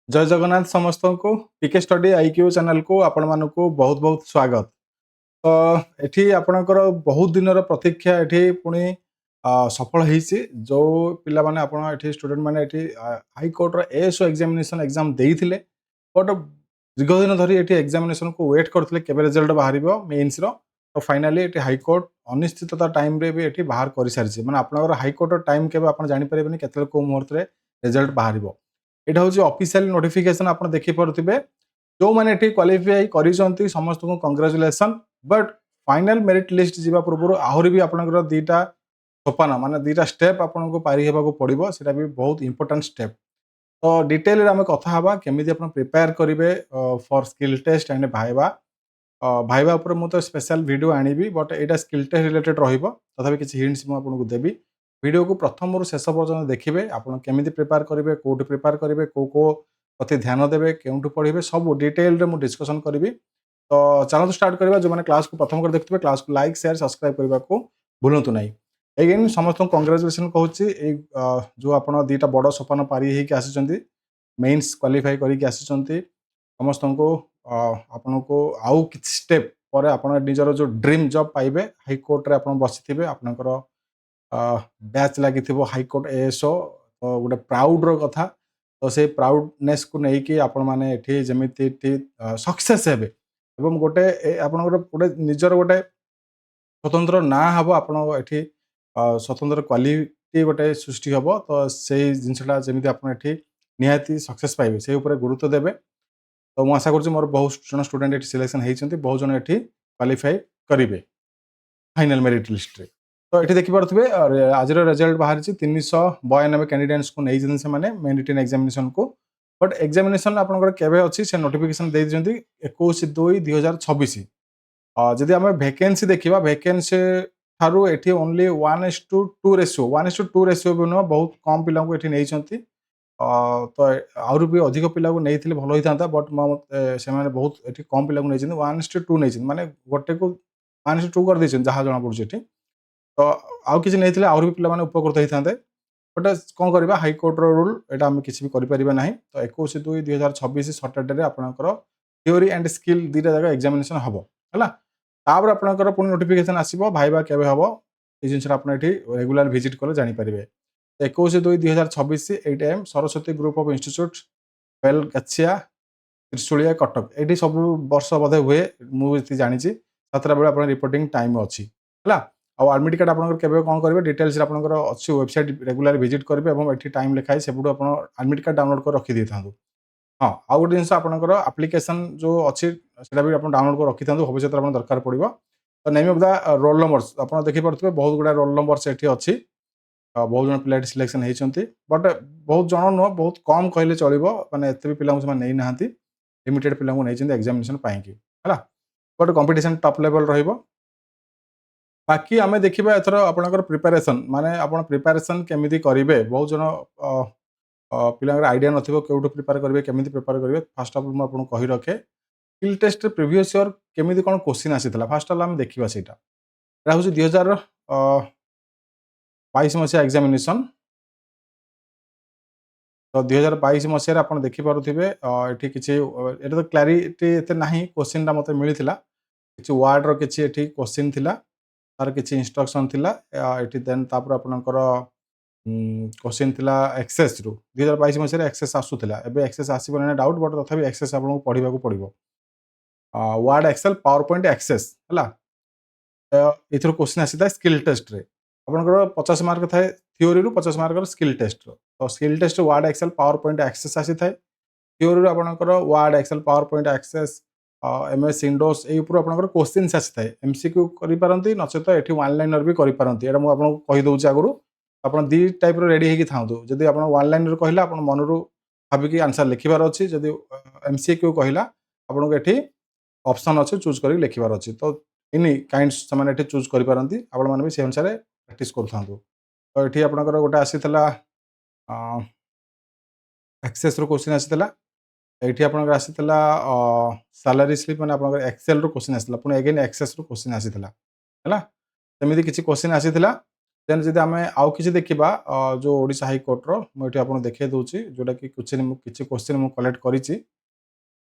जय जगन्नाथ समस्त को पीके स्टडी आईक्यू चैनल को आपण मानक बहुत बहुत स्वागत। तो एठी आपणकर बहुत दिनर प्रतीक्षा एठी पुणी सफल होईछि जो पिला माने आपण एठी स्टूडेंट माने एठी हाई कोर्ट रो एएसओ एग्जामिनेशन एग्जाम देइथिले बट दीर्घ दिन धरी एठी एग्जामिनेशन को वेट करथिले केबे रिजल्ट बाहरिबो मेंस रो। तो फाइनली एठी हाई कोर्ट अनिश्चितता टाइम रे भी एठी बाहर कर सारिछि माने आपणकर हाई कोर्ट रो टाइम केबे आपण जानि परिबेनी केतले को मुहूर्त रे रिजल्ट बाहरिबो। एटा होची ऑफिशियल नोटिफिकेशन आपण देखि परुथिबे जो माने एठी क्वालिफाई करिसंती समस्त को congratulation. But final merit list जीवा पूर्व आहरी भी आपनकर दीटा सोपान माने दीटा स्टेप आपन को पारी हेबा को पड़िबो सेटा भी बहुत इंपोर्टेंट स्टेप। तो डिटेल रे हम कथा हबा केमिति आपन प्रिपेयर करिवे for skill test and viva. Viva ऊपर मु तो special video आनिबी but Etah skill test related रहिबो तथापि किछि हिंट्स मु आपन को देबी। वीडियो को प्रथम रु शेष पर्यंत देखिबे आपन केमिति प्रिपेयर करिवे कोठी प्रिपेयर करिवे को प्रति ध्यान देबे केउंटु पढिबे सब डिटेल रे मु डिस्कशन करिबी। तो चलो स्टार्ट करवा जो मैंने क्लास को प्रथम कर देखते क्लास को लाइक शेयर सब्सक्राइब करने को भूलु नहीं। एगेन समस्त कंग्रेचुलेसन कहूँ जो आप दीटा बड़ सोपान पारी होकर आसी मेन्स क्वालिफाई करके आसी समस्त को आपण को आउ कि स्टेप पर आप निजर जो ड्रीम जॉब पाइबे हाई कोर्ट रे आप बसी थे आपंकर बैच लगी हाईकोर्ट एएसओ तो गोटे प्राउड रो कथा। तो से प्राउडनेस को लेकिन आपण मैंने जमी सक्सेस हे एवं गोटे आपणकर गोटे निजर गोटे स्वतंत्र ना हम आपण एठी स्वतंत्र क्वालिटी गोटे सृष्टि हम तो से जिनसा जमी आप निहाती सक्सेस पाइबे से ऊपर गुरुत्व देवे। तो मुझे आशा करुँच मोर बहुत जन स्टूडेंट ये सिलेक्शन होती बहुत जन ये क्वालिफाई करेंगे फाइनल मेरिट लिस्ट रे। तो ये देखिपे आज रिजल्ट बाहर 392 कैंडिडेट्स को नहीं से मेरिट एग्जामिनेशन को बट एग्जामिनेशन आपंकर केवे अच्छी से नोटिफिकेशन दे दिखती 21/2/2026। जदि आम भैकेन्सी देखा भैकेन्सी ठारू एटी ओनली 1:2 रेशियो 1:2 रेशियो भी नुह बहुत कम पिला ये नहीं। तो आउरी भी अधिक पिला को नहीं भल होता बट से बहुत ये कम पिला नहीं 1:2 नहीं माने गोटे को 1:2 कर देते जहाँ जना पड़ी। तो आउ कि नहीं आउरी भी पिला उपकृत होते बट कौन करवा हाईकोर्ट रूल यहाँ आम किसी भी करें। तो 21/2/2026 सटरडे आपंकर थ्योरी एंड स्किल दीटा जगह एग्जामिनेशन हम है तापर आपंकर पुणी नोटिफिकेशन आसो भाइबा केवे हम ये जिन रेगुलर विजिट कले जानीपारे। 21/2/2026 8 AM Saraswati group of institute Belgachia Trishulia Cuttack ये सब वर्ष बोधे हुए मुझे जानी 7टा बेले आप रिपोर्टिंग टाइम अच्छी है। आउ आडमिट कार्ड आप कौन करेंगे डिटेल्स आपंकर अच्छी वेबसाइट रेगुलर विजिट करेंगे और ये टाइम लिखाई से आडमिट कार्ड डाउनलोड कर रखी था। हाँ आउ गोटे जिन आपंकर आप्लिकेसन जो अच्छी भी आप डाउनलोड कर रखी था भविष्य में दरकार पड़ो। तो name of the roll numbers आप देखिपे बहुत गुड़ा रोल नंबर्स ये अच्छी बहुत जन पिला सिलेक्शन होती बट बहुत जन नुह बहुत कम कहले चलो मैंने एत भी पिला नहीं ना लिमिटेड पिला नहीं एग्जामिनेशन पाई है बट कंपटीशन टॉप लेवल रही। बाकी आम देखा एथर आपंकर प्रिपेरेसन माने आप प्रिपेरेसन केमी करेंगे बहुत जन पिला आइडिया नथिबो केउठु प्रिपेयर करेंगे केमी प्रिपेयर करेंगे फास्ट ऑफ ऑल मुझे कही रखे स्किल टेस्ट प्रीवियस ईयर केमी कौन क्वेश्चन आसाला फास्ट ऑल आम देखा से हूँ 2022 मसीहा एग्जामिनेशन। तो 2022 मसीह आप देखिपे ये किसी तो क्लारीटी एत ना क्वेश्चन मत मिलता कि वार्ड रि क्वेश्चन थी तार किसी इंस्ट्रक्शन थी ये देन तापर आपणकर क्वेश्चन थी एक्सेस रु 2022 मसीह एक्सेस आसूला एवं एक्सेस आसो ना डाउट बट तथा एक्सेस आपको पढ़ा पड़ो Word Excel PowerPoint Access है ये क्वेश्चन आसी था स्किल टेस्ट रे आपंकर 50 मार्क थाए थ्योरी रु 50 मार्क स्किल टेस्ट तो skill test Word Excel PowerPoint Access आसी था थ्योरी आपंकर Word Excel PowerPoint Access MS Windows ये आपंकर क्वेश्चन आसी था एमसीक्यू करें नचेत ये वन लाइनर भी करेंगे ये मुझे कहीदे आगुरी आप दी टाइप रेडी होगी था जब आप वन लाइनर कहला आप मनरू भाविकी आंसर लिखार अच्छी जब एमसीक्यू कहला आपको ये ऑप्शन अच्छे चूज कर लिखार अच्छी तो इन काइंड्स से चूज करेंगे आपण मैंने भी से अनुसार प्रैक्टिस करूँ। तो ये आपंकर गोटे आसीला एक्सेस रो क्वेश्चन आसीला ये आपंकर आसीला सैलरी स्लिप मैंने आप एक्सेल रो क्वेश्चन आसीला पुणी अगेन एक्सेस रो क्वेश्चन आसीला है सेमती किसी क्वेश्चन आसीला देन जदि आमे आउ किछि देखिबा जो ओडिशा हाई कोर्ट रो मैं एठी आपन देखै दउची जोटा कि किछि क्वेश्चन मु कलेक्ट करिछि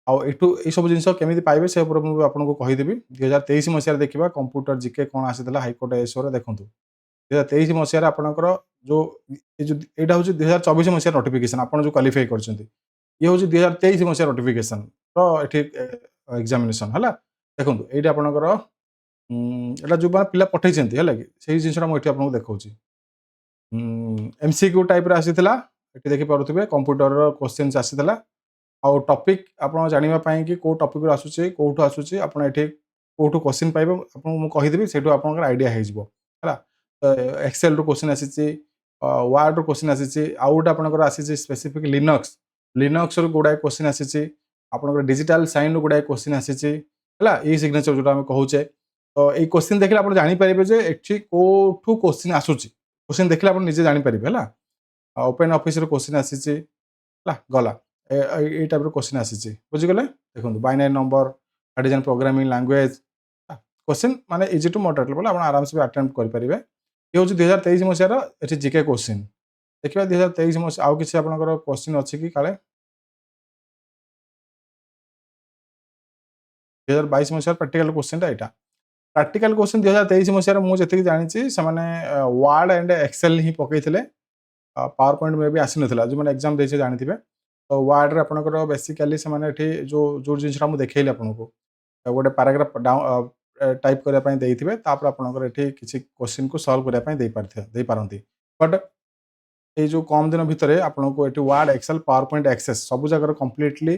आउ एठू ए सब जिंस केमिति पाइबे से ऊपर मु आपन को कहि देबी 2023 मसिया देखिबा कंप्यूटर जीके कोन आसीतला हाई कोर्ट एसो रे देखंतु 2023 मसिया रे आपनकर जो एटा होची 2024 मसिया नोटिफिकेशन आपन जो क्वालिफाई करछंती ये होची 2023 मसिया नोटिफिकेशन तो एठी एग्जामिनेशन हला देखंतु एठी आपनकर एटा जो पिला पठेइछंती हला कि सेही जिंसटा मु एठी आपन को देखौची एमसीक्यू टाइप रे आसीतला एठी देखि पारुथिबे कंप्यूटर रो क्वेश्चंस आसीतला आउ टॉपिक आपण जानिबा पई कि को टॉपिक रो आसुची कोठु आसुची आपण एठी कोठु क्वेश्चन पाइबे आपण मु कहि देबी सेठु आपनकर आईडिया हे जिवो हला एक्सेल रो क्वेश्चन आसीची वर्ड रो क्वेश्चन आसीची आउट आपनकर आसीची स्पेसिफिक लिनक्स रो गुडाय क्वेश्चन आसीची आपनकर डिजिटल साइन रो गुडाय क्वेश्चन आसीची हला ई सिग्नेचर जोटा हम कहूचे तो ए क्वेश्चन देखले आपण जानि परिबे जे एठी कोठु क्वेश्चन आसुची क्वेश्चन देखले आपण निजे जानि परिबे हला ओपन ऑफिस रो क्वेश्चन आसीची हला गला ए टाइप रो क्वेश्चन आसीची बुझि गले देखंतु binary number addition programming language question माने इजी टू मॉडरेट लेवल आपण आराम से अटेम्प्ट कर परिबे ये होची 2023 मसिया रो एठी जीके क्वेश्चन देखिबा 2023 मसिया आउ किछि आपनकर क्वेश्चन अछि कि काले 2022 मसिया प्रैक्टिकल क्वेश्चन टा एटा प्रैक्टिकल क्वेश्चन 2023 मसिया मु जति जानिछि से माने वर्ड एंड एक्सेल ही पकैथिले पावर पॉइंट में भी आसी नथिला जो माने एग्जाम देछे जानिथिबे तो वर्ड रे आपनकर बेसिकली से माने एठी जो जिंसरा मु देखैले आपनको गोटे पैराग्राफ टाइप करिया पई देइथिबे तापर आपनकर एठी किछि क्वेश्चन को सॉल्व करिया पई देई पारंती बट ये जो कम दिन भितर आपको ये Word Excel PowerPoint Access सब जगह कम्प्लीटली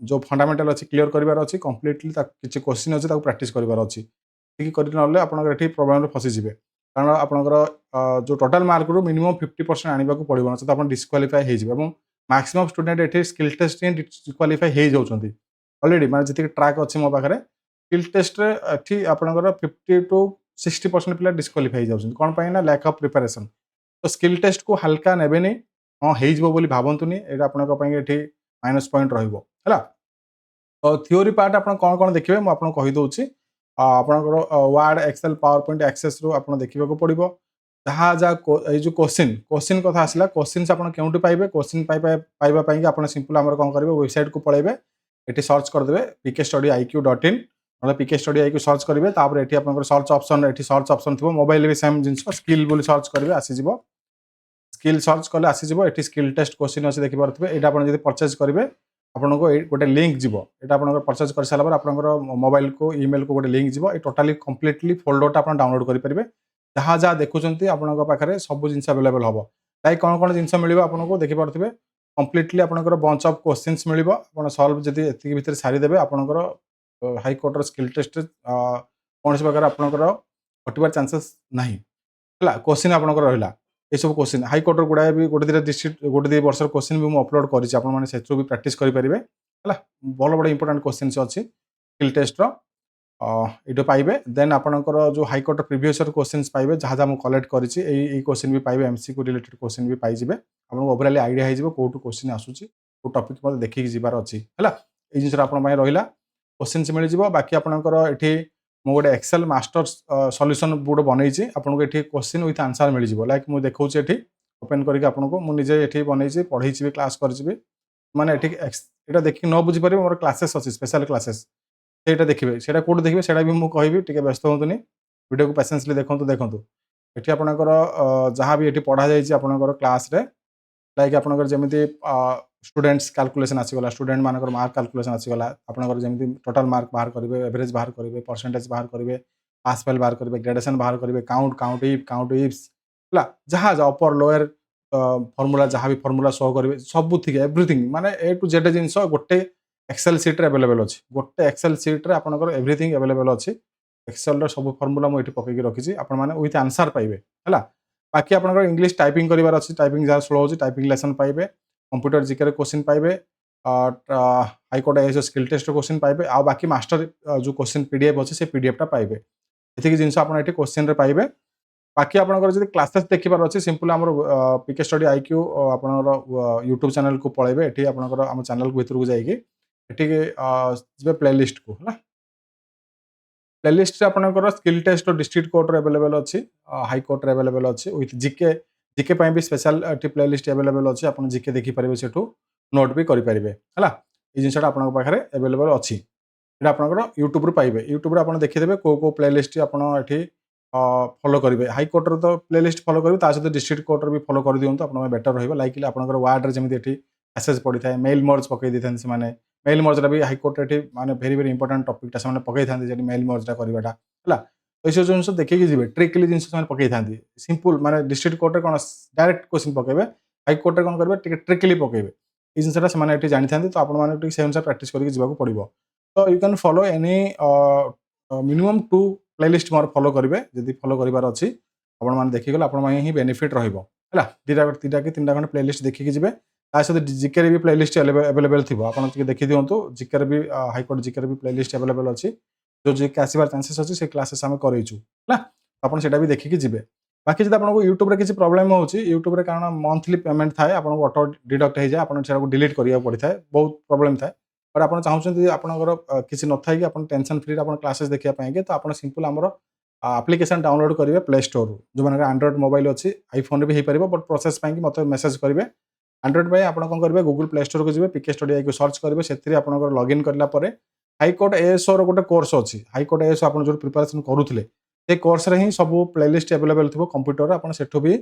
जो फंडामेंटल अच्छी क्लीयर करार अच्छी कम्प्लीटली किसी क्वेश्चन अच्छे प्राक्ट करार अच्छी ठीक करना आप प्रोब्लेम फसीजे कारण आपंकर जो टोटाल मार्क रू मिनिमम 50% आने को पड़ो ना तो डिस्क्वालीफाए हो मैक्सिमम स्टूडेंट ये स्किल टेस्ट ही डिस्क्वालीफाए हो जाती अलरेडी मैं जी ट्राक अच्छी मो पाखे स्किल टेस्ट ये आपंकर 50 to 60% पिला डिस्क्वालीफाई हो कौन पाई ना लैक ऑफ प्रिपरेशन तो स्किल टेस्ट को हल्का नेबेनी हाँ हो भावतुनि ये आपंकर माइनस पॉइंट रहा तो थ्योरी पार्ट आप कौन कौन देखिए मुझे आपको कहीदे आपंकर Word Excel PowerPoint Access रू आप देखा पड़ो जहाँ जहाँ जो क्वेश्चन क्वेश्चन कथा आसला क्वेश्चन आप क्योंटू पाइबे क्वेश्चन पाइबापी आप सिंपल आम कौन करेंगे वेबसाइट को पलैबे ये सर्च करदे pkstudy.iq.in ना pkstudy IQ सर्च करेंगे तापर ये आप सर्च ऑप्शन ये सर्च ऑप्शन थी मोबाइल भी सेम जिन स्किल बोली सर्च करेंगे आसीज स्किल सर्च कले आसीज ये स्किल टेस्ट क्वेश्चन अच्छे देखिपे यहाँ आप परचेज करेंगे आपको गोटे लिंक जीव ये आप परचेज कर सारा आप मोबाइल को ईमेल को गोटे लिंक जीव ये टोटाली कम्प्लीटली फोल्डरटा आप डाउनलोड करेंगे जहाँ जहाँ देखुं आपंकर पाखे सब जिन अवेलेबल हम लाइक कौन कौन जिन मिले आपको देखिपे कम्प्लीटली आपंकर बंच ऑफ क्वेश्चंस मिल आप सल्व जब ये भितर सारीदे आपंकर हाईकोर्टर स्किल टेस्ट कौन प्रकार आपंकर घटवार चांसेस ना क्वेश्चन आपंकर रहा ये सब क्वेश्चन हाईकोर्टर गुड़ाए भी गोटे डिस्ट्रिक्ट गोटे 2 वर्ष क्वेश्चन भी मुझे अपलोड करेंगे भी प्राक्ट करेंगे है भल बड़ा इंपोर्टाट क्वेश्चन अच्छी स्किल टेस्ट ये पाइबे देन आपंकर जो हाईकोर्ट प्रिवियस क्वेश्चन पाइबे जहाँ जहाँ मुझे कलेक्ट करी क्वेश्चन भी पाइबे एमसीक्यू रिलेटेड क्वेश्चन भी पाइबे आपको ओवरऑल आइडिया हो कौटू क्वेश्चन आसूसी को टॉपिक मत देखिक जीवार अच्छी है ये जिन आप रहा क्वेश्चन मिल जाव बाकी आपंकर ये मु गोटे एक्सेल मास्टर सॉल्यूशन बोर्ड बनई आपको ये क्वेश्चन विथ आंसर मिल जाव लाइक मुझे देखा ये ओपन करके आपको मुझे ये बनई पढ़ई भी क्लास करी मैंने ये देखिए न बुझीपर मोर क्लासेस अच्छी स्पेशल क्लासेस ସେଇଟା ଦେଖିବେ ସେଇଟା କୋଉଠି ଦେଖିବେ ସେଇଟା ବି ମୁଁ କହିବି ଟିକେ ବ୍ୟସ୍ତ ହୁଅନ୍ତୁନି ଭିଡ଼ିଓକୁ ପେସେନ୍ସଲି ଦେଖନ୍ତୁ ଏଠି ଆପଣଙ୍କର ଯାହା ବି ଏଠି ପଢ଼ା ଯାଇଛି ଆପଣଙ୍କର କ୍ଲାସରେ ଲାଇକ୍ ଆପଣଙ୍କର ଯେମିତି ଷ୍ଟୁଡେଣ୍ଟସ୍ କାଲକୁଲେସନ୍ ଆସିଗଲା ଷ୍ଟୁଡେଣ୍ଟ ମାନଙ୍କର ମାର୍କ କାଲକୁଲେସନ୍ ଆସିଗଲା ଆପଣଙ୍କର ଯେମିତି ଟୋଟାଲ ମାର୍କ ବାହାର କରିବେ ଏଭରେଜ ବାହାର କରିବେ ପରସେଣ୍ଟେଜ ବାହାର କରିବେ ପାସ୍ ଫେଲ୍ ବାହାର କରିବେ ଗ୍ରେଡେସନ୍ ବାହାର କରିବେ କାଉଣ୍ଟ ଇଫ୍ସ ହେଲା ଯାହା ଅପର ଲୋୟର ଫର୍ମୁଲା ଯାହା ବି ଫର୍ମୁଲା ଶୋ କରିବେ ସବୁଥିକି ଏଭ୍ରିଥିଙ୍ଗ ମାନେ ଏ टू जेड ଜିନିଷ ଗୋଟେ एक्सेल सीट्रे अवेलेबल अच्छी गोटे एक्सेल सीट्रे आपंकर एवरीथिंग अवेलेबल अच्छी एक्सेल सब फर्मूला मुझे पकईकी रखी आपने विथ आंसर पाइबे है बाकी आपंकर इंग्लिश टाइपिंग करार अच्छी टाइपिंग जहाँ स्लो हो टाइपिंग लेसन पाइबे कंप्यूटर जीके क्वेश्चन पाइबे हाईकोर्ट एस स्किल टेस्ट क्वेश्चन पाइबे आ बाकी मास्टर जो क्वेश्चन पीडीएफ अच्छे से पीडीएफटा पाइबे ये जिन आप क्वेश्चन पाइबे बाकी आपंकर जो क्लासेस देखिबार अच्छे सिंपल आम पीके स्टडी आईक्यू आपंकर यूट्यूब चैनल को पलैबे ये आपंकर आम चैनल भीतर को जाइए ठीक है प्लेलिस्ट को है ପ୍ଲେଲିଷ୍ଟରେ ଆପଣଙ୍କର ସ୍କିଲ୍ ଟେଷ୍ଟ ଡିଷ୍ଟ୍ରିକ୍ଟ କୋର୍ଟରେ ଆଭେଲେବଲ୍ ଅଛି, ହାଇକୋର୍ଟରେ ଆଭେଲେବଲ୍ ଅଛି, ୱିଥ୍ ଜିକେ ଜିକେ ପାଇଁ ବି ସ୍ପେଶାଲ୍ ଏଠି ପ୍ଲେଲିଷ୍ଟ ଆଭେଲେବଲ୍ ଅଛି। ଆପଣ ଜିକେ ଦେଖିପାରିବେ, ସେଠୁ ନୋଟ୍ ବି କରିପାରିବେ ହେଲା। ଏଇ ଜିନିଷଟା ଆପଣଙ୍କ ପାଖରେ ଆଭେଲେବଲ୍ ଅଛି। ଏଇଟା ଆପଣଙ୍କର ୟୁଟ୍ୟୁବରୁ ପାଇବେ। ୟୁଟ୍ୟୁବରେ ଆପଣ ଦେଖିଦେବେ କୋଉ କୋଉ ପ୍ଲେଲିଷ୍ଟ ଆପଣ ଏଠି ଫଲୋ କରିବେ। ହାଇକୋର୍ଟର ତ ପ୍ଲେଲିଷ୍ଟ ଫଲୋ କରିବେ, ତା ସହିତ ଡିଷ୍ଟ୍ରିକ୍ଟ କୋର୍ଟର ବି ଫଲୋ କରିଦିଅନ୍ତୁ, ଆପଣଙ୍କ ପାଇଁ ବେଟର୍ ରହିବ। ଲାଇକ୍ ଆପଣଙ୍କର ୱାର୍ଡରେ ଯେମିତି ଏଠି ମେସେଜ ପଡ଼ିଥାଏ, ମେଲ୍ ମର୍ଜ ପକେଇ ଦେଇଥାନ୍ତି ସେମାନେ। ମେଲ୍ ମର୍ଜଟା ବି ହାଇକୋର୍ଟରେ ଏଠି ମାନେ ଭେରି ଭେରି ଇମ୍ପୋର୍ଟାଣ୍ଟ ଟପିକଟା ସେମାନେ ପକେଇଥାନ୍ତି, ଯେଠି ମେଲ୍ ମର୍ଜଟା କରିବାଟା ହେଲା। ତ ଏଇସବୁ ଜିନିଷ ଦେଖିକି ଯିବେ, ଟ୍ରିକଲି ଜିନିଷ ସେମାନେ ପକେଇଥାନ୍ତି। ସିମ୍ପଲ୍ ମାନେ ଡିଷ୍ଟ୍ରିକ୍ଟ କୋର୍ଟରେ କ'ଣ ଡାଇରେକ୍ଟ କ୍ୱେଶ୍ଚିନ୍ ପକେଇବେ, ହାଇକୋର୍ଟରେ କ'ଣ କରିବେ ଟିକେ ଟ୍ରିକଲି ପକେଇବେ। ଏଇ ଜିନିଷଟା ସେମାନେ ଏଠି ଜାଣିଥାନ୍ତି, ତ ଆପଣମାନଙ୍କୁ ଟିକେ ସେଇ ଅନୁସାରେ ପ୍ରାକ୍ଟିସ୍ କରିକି ଯିବାକୁ ପଡ଼ିବ। ତ you can follow any minimum 2 playlist ମୋର ଫଲୋ କରିବେ। ଯଦି ଫଲୋ କରିବାର ଅଛି ଆପଣମାନେ ଦେଖିଗଲେ ଆପଣଙ୍କ ପାଇଁ ହିଁ ବେନିଫିଟ୍ ରହିବ ହେଲା। 2ଟା କି 3ଟା ଖଣ୍ଡେ ପ୍ଲେଲିଷ୍ଟ ଦେଖିକି ଯିବେ। ତା ସହିତ ଜିକେରେ ବି ପ୍ଲେଲିଷ୍ଟ ଆଭେଲେବଲ୍ ଥିବ। ଆପଣ ଟିକେ ଦେଖିଦିଅନ୍ତୁ, ଜିକେରେ ବି ହାଇକୋର୍ଟ ଜିକେରେ ବି ପ୍ଲେଲିଷ୍ଟ ଆଭେଲେବଲ୍ ଅଛି। ଯୋଉ ଜିକେ ଆସିବାର ଚାନ୍ସେସ୍ ଅଛି, ସେ କ୍ଲାସେସ୍ ଆମେ କରେଇଛୁ ହେଲା। ଆପଣ ସେଇଟା ବି ଦେଖିକି ଯିବେ। ବାକି ଯଦି ଆପଣଙ୍କୁ ୟୁଟ୍ୟୁବରେ କିଛି ପ୍ରୋବ୍ଲେମ୍ ହେଉଛି, ୟୁଟ୍ୟୁବରେ କାରଣ ମନ୍ଥଲି ପେମେଣ୍ଟ ଥାଏ, ଆପଣଙ୍କୁ ଅଟୋ ଡିଡକ୍ଟ ହେଇଯାଏ, ଆପଣ ସେଟାକୁ ଡିଲିଟ୍ କରିବାକୁ ପଡ଼ିଥାଏ, ବହୁତ ପ୍ରୋବ୍ଲେମ୍ ଥାଏ। ବଟ୍ ଆପଣ ଚାହୁଁଛନ୍ତି ଆପଣଙ୍କର କିଛି ନଥାଇକି ଆପଣ ଟେନସନ୍ ଫ୍ରିରେ ଆପଣ କ୍ଲାସେସ୍ ଦେଖିବା ପାଇଁକି, ତ ଆପଣ ସିମ୍ପଲ୍ ଆମର ଆପ୍ଲିକେସନ୍ ଡାଉନଲୋଡ୍ କରିବେ ପ୍ଲେ ଷ୍ଟୋରରୁ। ଯୋଉମାନଙ୍କର ଆଣ୍ଡ୍ରଏଡ୍ ମୋବାଇଲ୍ ଅଛି, ଆଇଫୋନ୍‌ରେ ବି ହେଇପାରିବ, ବଟ୍ ପ୍ରୋସେସ୍ ପାଇଁକି ମୋତେ ମେସେଜ କରିବେ। ଆଣ୍ଡ୍ରଏଡ୍ ପାଇଁ ଆପଣ କ'ଣ କରିବେ, ଗୁଗଲ୍ ପ୍ଲେ ଷ୍ଟୋରକୁ ଯିବେ, ପିକେ ଷ୍ଟଡି ଆଇକୁ ସର୍ଚ୍ଚ କରିବେ। ସେଥିରେ ଆପଣଙ୍କର ଲଗ୍ଇନ୍ କରିଲା ପରେ ହାଇକୋର୍ଟ ଏଏସ୍ଓର ଗୋଟେ କୋର୍ସ ଅଛି। ହାଇକୋର୍ଟ ଏଏସ୍ଓ ଆପଣ ଯୋଉ ପ୍ରିପାରେସନ୍ କରୁଥିଲେ, ସେ କୋର୍ସରେ ହିଁ ସବୁ ପ୍ଲେଲିଷ୍ଟ ଆଭେଲେବଲ୍ ଥିବ କମ୍ପ୍ୟୁଟରରେ। ଆପଣ ସେଠୁ ବି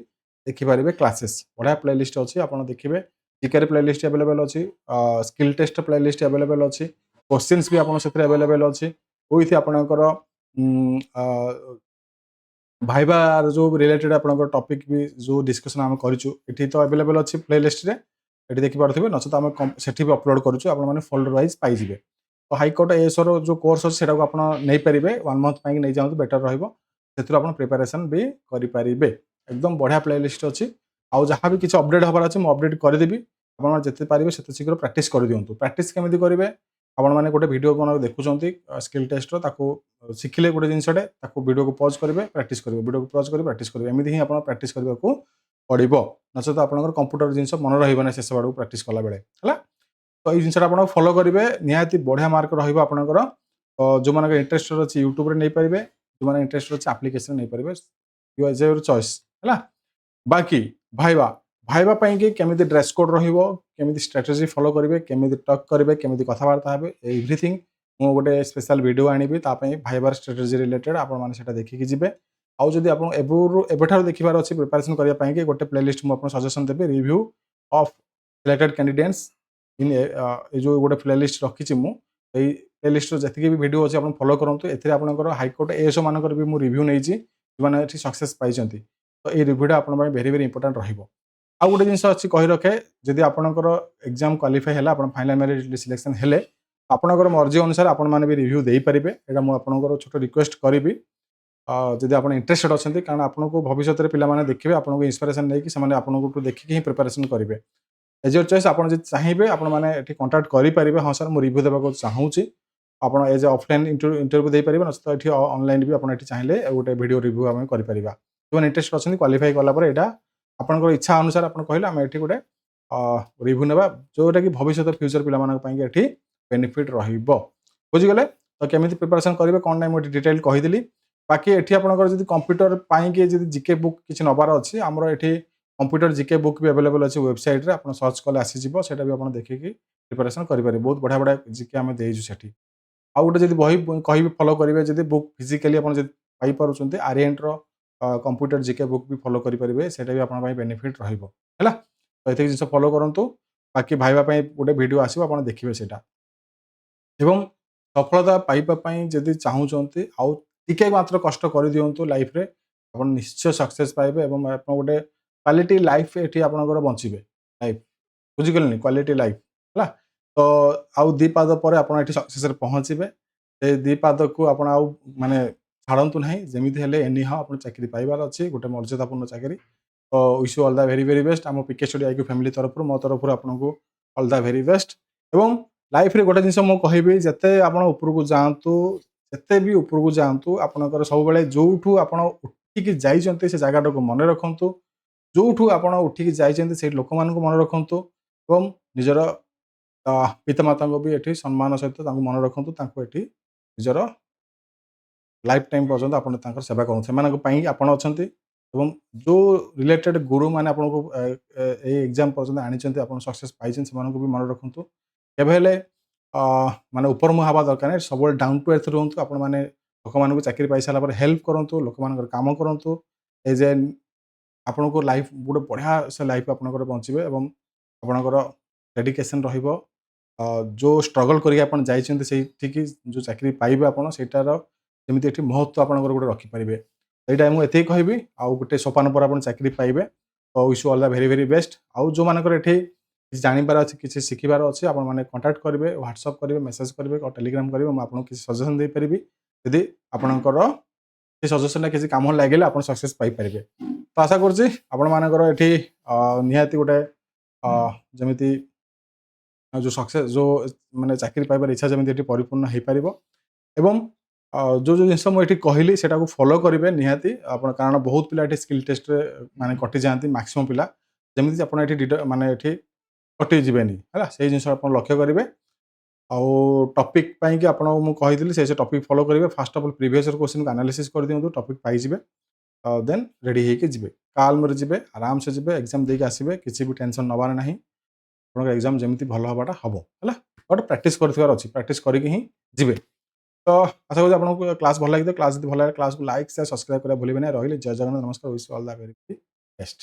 ଦେଖିପାରିବେ କ୍ଲାସେସ୍। ବଢ଼ିଆ ପ୍ଲେଲିଷ୍ଟ ଅଛି, ଆପଣ ଦେଖିବେ। ଜିକେରେ ପ୍ଲେଲିଷ୍ଟ ଆଭେଲେବଲ୍ ଅଛି, ସ୍କିଲ୍ ଟେଷ୍ଟ ପ୍ଲେଲିଷ୍ଟ ଆଭେଲେବଲ୍ ଅଛି, କୋଶ୍ଚିନ୍ସ ବି ଆପଣ ସେଥିରେ ଆଭେଲେବଲ୍ ଅଛି। ୱିଥ୍ ଆପଣଙ୍କର ଅ ଭାଇବାର ଯୋଉ ରିଲେଟେଡ୍ ଆପଣଙ୍କର ଟପିକ୍ ବି ଯୋଉ ଡିସ୍କସନ୍ ଆମେ କରିଛୁ, ଏଠି ତ ଆଭେଲେବଲ୍ ଅଛି ପ୍ଲେଲିଷ୍ଟରେ। ଏଠି ଦେଖିପାରୁଥିବେ, ନଚେତ ଆମେ ସେଠି ବି ଅପଲୋଡ୍ କରୁଛୁ, ଆପଣମାନେ ଫୋଲ୍ଡର ୱାଇଜ୍ ପାଇଯିବେ। ତ ହାଇକୋର୍ଟ ଏଏସ୍ଓର ଯୋଉ କୋର୍ସ ଅଛି, ସେଟାକୁ ଆପଣ ନେଇପାରିବେ, 1 ମନ୍ଥ ପାଇଁକି ନେଇଯାଆନ୍ତୁ, ବେଟର୍ ରହିବ। ସେଥିରୁ ଆପଣ ପ୍ରିପାରେସନ୍ ବି କରିପାରିବେ। ଏକଦମ ବଢ଼ିଆ ପ୍ଲେଲିଷ୍ଟ ଅଛି। ଆଉ ଯାହା ବି କିଛି ଅପଡେଟ୍ ହବାର ଅଛି, ମୁଁ ଅପଡେଟ୍ କରିଦେବି। ଆପଣ ଯେତେ ପାରିବେ ସେତେ ଶୀଘ୍ର ପ୍ରାକ୍ଟିସ୍ କରିଦିଅନ୍ତୁ। ପ୍ରାକ୍ଟିସ୍ କେମିତି କରିବେ, ଆପଣମାନେ ଗୋଟେ ଭିଡ଼ିଓ କ'ଣ ଦେଖୁଛନ୍ତି ସ୍କିଲ୍ ଟେଷ୍ଟର, ତାକୁ ଶିଖିଲେ ଗୋଟେ ଜିନିଷଟେ, ତାକୁ ଭିଡ଼ିଓକୁ ପଜ୍ କରିବେ, ପ୍ରାକ୍ଟିସ୍ କରିବେ, ଭିଡ଼ିଓକୁ ପଜ୍ କରିବେ, ପ୍ରାକ୍ଟିସ୍ କରିବେ। ଏମିତି ହିଁ ଆପଣ ପ୍ରାକ୍ଟିସ୍ କରିବାକୁ ପଡ଼ିବ, ନଚେତ ଆପଣଙ୍କର କମ୍ପ୍ୟୁଟର ଜିନିଷ ମନେ ରହିବନି ଶେଷ ଆଡ଼କୁ ପ୍ରାକ୍ଟିସ୍ କଲାବେଳେ ହେଲା। ତ ଏଇ ଜିନିଷଟା ଆପଣ ଫଲୋ କରିବେ, ନିହାତି ବଢ଼ିଆ ମାର୍କ ରହିବ ଆପଣଙ୍କର। ଯୋଉମାନଙ୍କର ଇଣ୍ଟରେଷ୍ଟେଡ୍ ଅଛି ୟୁଟ୍ୟୁବରେ ନେଇପାରିବେ, ଯୋଉମାନେ ଇଣ୍ଟରେଷ୍ଟେଡ୍ ଅଛି ଆପ୍ଲିକେସନ୍ ନେଇପାରିବେ। ୟୁଅର୍ ଚଏସ୍ ହେଲା। ବାକି ଭାଇବା ଭାଇବା ପାଇଁକି କେମିତି ଡ୍ରେସ୍ କୋଡ୍ ରହିବ, କେମିତି ଷ୍ଟ୍ରାଟେଜି ଫଲୋ କରିବେ, କେମିତି ଟକ୍ କରିବେ, କେମିତି କଥାବାର୍ତ୍ତା ହେବେ, ଏଭ୍ରିଥିଙ୍ଗ ମୁଁ ଗୋଟେ ସ୍ପେଶାଲ ଭିଡ଼ିଓ ଆଣିବି ତା ପାଇଁ, ଭାଇବାର ଷ୍ଟ୍ରାଟେଜି ରିଲେଟେଡ୍। ଆପଣମାନେ ସେଟା ଦେଖିକି ଯିବେ। ଆଉ ଯଦି ଆପଣ ଏବେଠାରୁ ଦେଖିବାର ଅଛି ପ୍ରିପାରେସନ୍ କରିବା ପାଇଁକି, ଗୋଟେ ପ୍ଲେଲିଷ୍ଟ ମୁଁ ଆପଣଙ୍କୁ ସଜେସନ୍ ଦେବି, review of selected candidates in a ଯୋଉ ଗୋଟେ ପ୍ଲେଲିଷ୍ଟ ରଖିଛି ମୁଁ, ଏଇ ପ୍ଲେଲିଷ୍ଟର ଯେତିକି ବି ଭିଡ଼ିଓ ଅଛି ଆପଣ ଫଲୋ କରନ୍ତୁ। ଏଥିରେ ଆପଣଙ୍କର ହାଇକୋର୍ଟ ଏଏସ୍ଓ ମାନଙ୍କର ବି ମୁଁ ରିଭ୍ୟୁ ନେଇଛି, ଯୋଉମାନେ ଏଠି ସକ୍ସେସ୍ ପାଇଛନ୍ତି। ତ ଏଇ ରିଭ୍ୟୁଟା ଆପଣଙ୍କ ପାଇଁ ଭେରି ଭେରି ଇମ୍ପୋର୍ଟାଣ୍ଟ ରହିବ। ଆଉ ଗୋଟେ ଜିନିଷ ଅଛି କହି ରଖେ, ଯଦି ଆପଣଙ୍କର ଏକ୍ଜାମ କ୍ୱାଲିଫାଏ ହେଲା, ଆପଣ ଫାଇନାଲ ମେରିଟ୍ ସିଲେକ୍ସନ୍ ହେଲେ, ଆପଣଙ୍କର ମର୍ଜି ଅନୁସାରେ ଆପଣମାନେ ବି ରିଭ୍ୟୁ ଦେଇପାରିବେ। ଏଇଟା ମୁଁ ଆପଣଙ୍କର ଛୋଟ ରିକ୍ୱେଷ୍ଟ କରିବି, ଯଦି ଆପଣ ଇଣ୍ଟରେଷ୍ଟେଡ୍ ଅଛନ୍ତି, କାରଣ ଆପଣଙ୍କୁ ଭବିଷ୍ୟତରେ ପିଲାମାନେ ଦେଖିବେ, ଆପଣଙ୍କୁ ଇନ୍ସପିରେସନ୍ ନେଇକି ସେମାନେ ଆପଣଙ୍କଠୁ ଦେଖିକି ହିଁ ପ୍ରିପାରେସନ୍ କରିବେ। ଏଜ୍ ୟୋର୍ ଚଏସ୍, ଆପଣ ଯଦି ଚାହିଁବେ ଆପଣମାନେ ଏଠି କଣ୍ଟାକ୍ଟ କରିପାରିବେ। ହଁ ସାର୍, ମୁଁ ରିଭ୍ୟୁ ଦେବାକୁ ଚାହୁଁଛି, ଆପଣ ଏଜ୍ ଅଫଲାଇନ୍ ଇଣ୍ଟରଭ୍ୟୁ ଦେଇପାରିବେ, ନଚେତ ଏଠି ଅନଲାଇନ୍ ବି ଆପଣ ଏଠି ଚାହିଁଲେ ଗୋଟେ ଭିଡ଼ିଓ ରିଭ୍ୟୁ ଆମେ କରିପାରିବା। ଯୋଉମାନେ ଇଣ୍ଟରେଷ୍ଟେଡ୍ ଅଛନ୍ତି, କ୍ୱାଲିଫାଇ କଲା ପରେ ଏଇଟା ଆପଣଙ୍କର ଇଚ୍ଛା ଅନୁସାରେ ଆପଣ କହିଲେ ଆମେ ଏଠି ଗୋଟେ ରିଭ୍ୟୁ ନେବା, ଯୋଉଟାକି ଭବିଷ୍ୟତ ଫ୍ୟୁଚର ପିଲାମାନଙ୍କ ପାଇଁ ଏଠି ବେନିଫିଟ୍ ରହିବ। ବୁଝିଗଲେ? ତ କେମିତି ପ୍ରିପାରେସନ୍ କରିବେ କ'ଣ ନାହିଁ ମୁଁ ଏଠି ଡିଟେଲ୍ କହିଦେଲି। ବାକି ଏଠି ଆପଣଙ୍କର ଯଦି କମ୍ପ୍ୟୁଟର ପାଇଁକି ଯଦି ଜିକେ ବୁକ୍ କିଛି ନେବାର ଅଛି, ଆମର ଏଠି କମ୍ପ୍ୟୁଟର ଜିକେ ବୁକ୍ ବି ଆଭେଲେବଲ୍ ଅଛି ୱେବସାଇଟ୍‌ରେ। ଆପଣ ସର୍ଚ୍ଚ କଲେ ଆସିଯିବ, ସେଇଟା ବି ଆପଣ ଦେଖିକି ପ୍ରିପାରେସନ୍ କରିପାରିବେ। ବହୁତ ବଢ଼ିଆ ବଢ଼ିଆ ଜିକେ ଆମେ ଦେଇଛୁ ସେଠି। ଆଉ ଗୋଟେ ଯଦି ବହି କହିବି ଫଲୋ କରିବେ, ଯଦି ବୁକ୍ ଫିଜିକାଲି ଆପଣ ଯଦି ପାଇପାରୁଛନ୍ତି, ଆରିଏଣ୍ଟର କମ୍ପ୍ୟୁଟର ଜିକେ ବୁକ୍ ବି ଫଲୋ କରିପାରିବେ, ସେଇଟା ବି ଆପଣଙ୍କ ପାଇଁ ବେନିଫିଟ୍ ରହିବ ହେଲା। ତ ଏତିକି ଜିନିଷ ଫଲୋ କରନ୍ତୁ। ବାକି ଭାଇବା ପାଇଁ ଗୋଟେ ଭିଡ଼ିଓ ଆସିବ, ଆପଣ ଦେଖିବେ ସେଇଟା। ଏବଂ ସଫଳତା ପାଇବା ପାଇଁ ଯଦି ଚାହୁଁଛନ୍ତି, ଆଉ ଟିକେ ମାତ୍ର କଷ୍ଟ କରିଦିଅନ୍ତୁ ଲାଇଫ୍‌ରେ, ଆପଣ ନିଶ୍ଚୟ ସକ୍ସେସ୍ ପାଇବେ ଏବଂ ଆପଣ ଗୋଟେ କ୍ୱାଲିଟି ଲାଇଫ୍ ଏଠି ଆପଣଙ୍କର ବଞ୍ଚିବେ। ଲାଇଫ୍ ବୁଝିଗଲେନି? କ୍ୱାଲିଟି ଲାଇଫ୍ ହେଲା। ତ ଆଉ 2 ପାଦ ପରେ ଆପଣ ଏଠି ସକ୍ସେସ୍‌ରେ ପହଞ୍ଚିବେ। ସେ 2 ପାଦକୁ ଆପଣ ଆଉ ମାନେ ଛାଡ଼ନ୍ତୁ ନାହିଁ। ଯେମିତି ହେଲେ ଏନି ହାଉ ଆପଣ ଚାକିରି ପାଇବାର ଅଛି, ଗୋଟେ ମର୍ଯ୍ୟାଦାପୂର୍ଣ୍ଣ ଚାକିରି। ତ wish you all the very very best. ଆମ ପିକେ ଷ୍ଟଡି ଆଇକ୍ୟୁ ଫ୍ୟାମିଲି ତରଫରୁ, ମୋ ତରଫରୁ ଆପଣଙ୍କୁ ଅଲ୍ ଦ ଭେରି ବେଷ୍ଟ। ଏବଂ ଲାଇଫ୍‌ରେ ଗୋଟେ ଜିନିଷ ମୁଁ କହିବି, ଯେତେ ଆପଣ ଉପରକୁ ଯାଆନ୍ତୁ, ଯେତେ ବି ଉପରକୁ ଯାଆନ୍ତୁ, ଆପଣଙ୍କର ସବୁବେଳେ ଯୋଉଠୁ ଆପଣ ଉଠିକି ଯାଇଛନ୍ତି ସେ ଜାଗାଟାକୁ ମନେ ରଖନ୍ତୁ। ଯୋଉଠୁ ଆପଣ ଉଠିକି ଯାଇଛନ୍ତି ସେଇ ଲୋକମାନଙ୍କୁ ମନେ ରଖନ୍ତୁ ଏବଂ ନିଜର ପିତାମାତାଙ୍କୁ ବି ଏଠି ସମ୍ମାନ ସହିତ ତାଙ୍କୁ ମନେ ରଖନ୍ତୁ। ତାଙ୍କୁ ଏଠି ନିଜର ଲାଇଫ୍ ଟାଇମ୍ ପର୍ଯ୍ୟନ୍ତ ଆପଣ ତାଙ୍କର ସେବା କରନ୍ତୁ। ସେମାନଙ୍କ ପାଇଁ ଆପଣ ଅଛନ୍ତି ଏବଂ ଯେଉଁ ରିଲେଟେଡ୍ ଗୁରୁମାନେ ଆପଣଙ୍କୁ ଏଇ ଏକ୍ଜାମ୍ ପର୍ଯ୍ୟନ୍ତ ଆଣିଛନ୍ତି, ଆପଣ ସକ୍ସେସ୍ ପାଇଛନ୍ତି, ସେମାନଙ୍କୁ ବି ମନେ ରଖନ୍ତୁ। କେବେ ହେଲେ ମାନେ ଉପରମୁହାଁ ହେବା ଦରକାର ନାହିଁ। ସବୁବେଳେ ଡାଉନ୍ ଟୁ ଏର୍ଥ ରୁହନ୍ତୁ। ଆପଣମାନେ ଲୋକମାନଙ୍କୁ ଚାକିରି ପାଇସାରିଲା ପରେ ହେଲ୍ପ କରନ୍ତୁ, ଲୋକମାନଙ୍କର କାମ କରନ୍ତୁ। ଏଜ୍ ଏ ଆପଣଙ୍କୁ ଲାଇଫ୍ ଗୋଟେ ବଢ଼ିଆ ସେ ଲାଇଫ୍ ଆପଣଙ୍କର ବଞ୍ଚିବେ ଏବଂ ଆପଣଙ୍କର ଡେଡିକେସନ୍ ରହିବ। ଯେଉଁ ଷ୍ଟ୍ରଗଲ୍ କରିକି ଆପଣ ଯାଇଛନ୍ତି ସେଇଠିକି ଯେଉଁ ଚାକିରି ପାଇବେ ଆପଣ, ସେଇଟାର ଯେମିତି ଏଠି ମହତ୍ତ୍ୱ ଆପଣଙ୍କର ଗୋଟେ ରଖିପାରିବେ। ଏଇଟା ମୁଁ ଏତିକି କହିବି। ଆଉ ଗୋଟେ ସୋପାନ ପରେ ଆପଣ ଚାକିରି ପାଇବେ। ତ wish you all the very very best. ଆଉ ଯେଉଁମାନଙ୍କର ଏଠି କିଛି ଜାଣିବାର ଅଛି, କିଛି ଶିଖିବାର ଅଛି, ଆପଣମାନେ କଣ୍ଟାକ୍ଟ କରିବେ, ହ୍ୱାଟ୍ସଆପ୍ କରିବେ, ମେସେଜ୍ କରିବେ, ଟେଲିଗ୍ରାମ କରିବେ। ମୁଁ ଆପଣଙ୍କୁ କିଛି ସଜେସନ୍ ଦେଇପାରିବି। ଯଦି ଆପଣଙ୍କର ସେ ସଜେସନ୍‌ଟା କିଛି କାମରେ ଲାଗିଲେ ଆପଣ ସକ୍ସେସ୍ ପାଇପାରିବେ। ତ ଆଶା କରୁଛି ଆପଣମାନଙ୍କର ଏଠି ନିହାତି ଗୋଟେ ଯେମିତି ଯେଉଁ ସକ୍ସେସ୍ ଯେଉଁ ମାନେ ଚାକିରି ପାଇବାର ଇଚ୍ଛା ଯେମିତି ଏଠି ପରିପୂର୍ଣ୍ଣ ହେଇପାରିବ ଏବଂ ଯେଉଁ ଜିନିଷ ମୁଁ ଏଠି କହିଲି ସେଟାକୁ ଫଲୋ କରିବେ ନିହାତି ଆପଣ, କାରଣ ବହୁତ ପିଲା ଏଠି ସ୍କିଲ୍ ଟେଷ୍ଟରେ ମାନେ କଟିଯାଆନ୍ତି ମାକ୍ସିମମ୍ ପିଲା। ଯେମିତି ଆପଣ ଏଠି ମାନେ ଏଠି କଟିଯିବେନି ହେଲା, ସେଇ ଜିନିଷ ଆପଣ ଲକ୍ଷ୍ୟ କରିବେ। ଆଉ ଟପିକ୍ ପାଇଁକି ଆପଣଙ୍କୁ ମୁଁ କହିଥିଲି ସେ ଟପିକ୍ ଫଲୋ କରିବେ। First of all previous year କ୍ୱେଶ୍ଚନ୍‌କୁ ଆନାଲିସିସ୍ କରିଦିଅନ୍ତୁ, ଟପିକ୍ ପାଇଯିବେ। ଦେନ୍ ରେଡ଼ି ହେଇକି ଯିବେ, କାଲ୍ମରେ ଯିବେ, ଆରାମସେ ଯିବେ, ଏକ୍ଜାମ୍ ଦେଇକି ଆସିବେ। କିଛି ବି ଟେନସନ୍ ନେବାର ନାହିଁ। ଆପଣଙ୍କ ଏକ୍ଜାମ୍ ଯେମିତି ଭଲ ହେବାଟା ହେବ ହେଲା, ବଟ୍ ପ୍ରାକ୍ଟିସ୍ କରିଥିବାର ଅଛି, ପ୍ରାକ୍ଟିସ୍ କରିକି ହିଁ ଯିବେ। ତ ଆଶା କରୁଛି ଆପଣଙ୍କୁ କ୍ଲାସ୍ ଭଲ ଲାଗିଥିବ। କ୍ଲାସ୍ ଯଦି ଭଲ ଲାଗେ କ୍ଲାସ୍‌କୁ ଲାଇକ୍, ସେୟାର, ସବସ୍କ୍ରାଇବ୍ କରିବା ଭୁଲିବେ ନାହିଁ। ରହିଲି, ଜୟ ଜଗନ୍ନାଥ, ନମସ୍କାର, wish you all the very best.